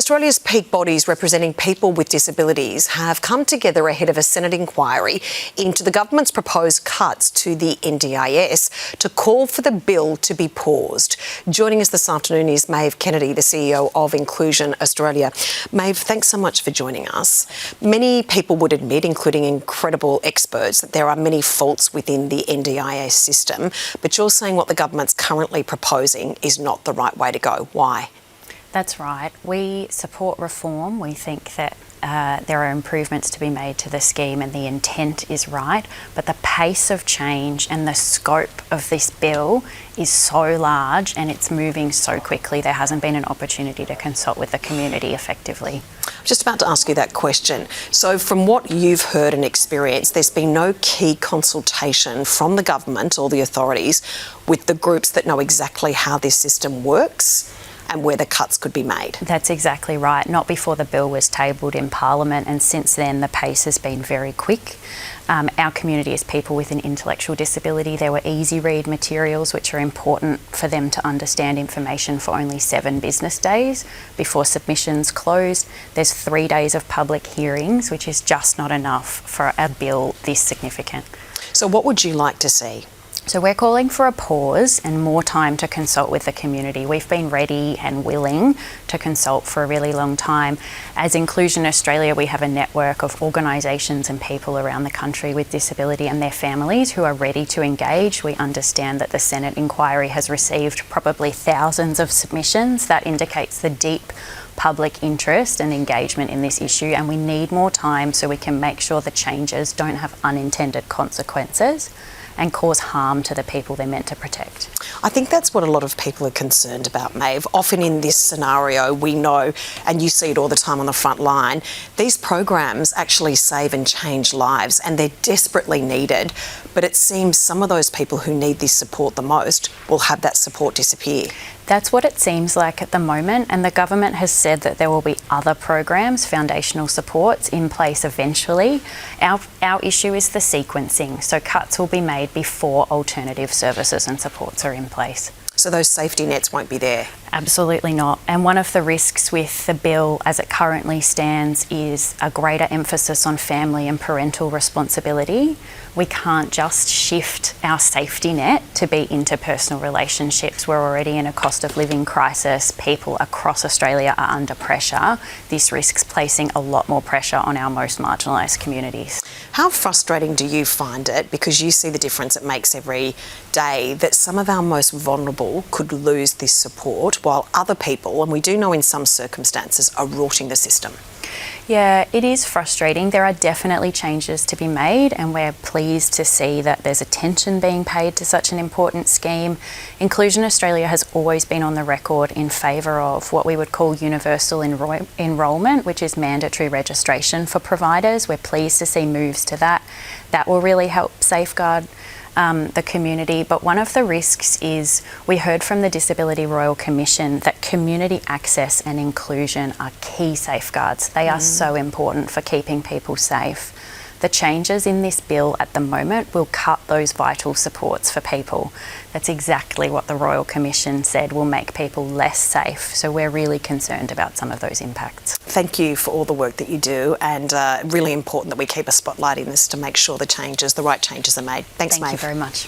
Australia's peak bodies representing people with disabilities have come together ahead of a Senate inquiry into the government's proposed cuts to the NDIS to call for the bill to be paused. Joining us this afternoon is Maeve Kennedy, the CEO of Inclusion Australia. Maeve, thanks so much for joining us. Many people would admit, including incredible experts, that there are many faults within the NDIS system, but you're saying what the government's currently proposing is not the right way to go. Why? That's right. We support reform. We think that there are improvements to be made to the scheme and the intent is right, but the pace of change and the scope of this bill is so large and it's moving so quickly. There hasn't been an opportunity to consult with the community effectively. I'm just about to ask you that question. So from what you've heard and experienced, there's been no key consultation from the government or the authorities with the groups that know exactly how this system works and where the cuts could be made. That's exactly right. Not before the bill was tabled in Parliament, and since then the pace has been very quick. Our community is people with an intellectual disability. There were easy read materials which are important for them to understand information for only 7 business days before submissions close. There's 3 days of public hearings, which is just not enough for a bill this significant. So what would you like to see? So we're calling for a pause and more time to consult with the community. We've been ready and willing to consult for a really long time. As Inclusion Australia, we have a network of organisations and people around the country with disability and their families who are ready to engage. We understand that the Senate inquiry has received probably thousands of submissions. That indicates the deep public interest and engagement in this issue, and we need more time so we can make sure the changes don't have unintended consequences and cause harm to the people they're meant to protect. I think that's what a lot of people are concerned about, Maeve. Often in this scenario, we know, and you see it all the time on the front line, these programs actually save and change lives and they're desperately needed. But it seems some of those people who need this support the most will have that support disappear. That's what it seems like at the moment, and the government has said that there will be other programs, foundational supports, in place eventually. Our issue is the sequencing, so cuts will be made before alternative services and supports are in place. So those safety nets won't be there? Absolutely not. And one of the risks with the bill as it currently stands is a greater emphasis on family and parental responsibility. We can't just shift our safety net to be interpersonal relationships. We're already in a cost of living crisis. People across Australia are under pressure. This risks placing a lot more pressure on our most marginalised communities. How frustrating do you find it, because you see the difference it makes every day, that some of our most vulnerable could lose this support while other people, and we do know in some circumstances, are rorting the system? Yeah, it is frustrating. There are definitely changes to be made, and we're pleased to see that there's attention being paid to such an important scheme. Inclusion Australia has always been on the record in favour of what we would call universal enrolment, which is mandatory registration for providers. We're pleased to see moves to that. That will really help safeguard the community, but one of the risks is, we heard from the Disability Royal Commission that community access and inclusion are key safeguards. They are so important for keeping people safe. The changes in this bill at the moment will cut those vital supports for people. That's exactly what the Royal Commission said will make people less safe. So we're really concerned about some of those impacts. Thank you for all the work that you do, and really important that we keep a spotlight in this to make sure the right changes are made. Thanks, Maeve. Thank you very much.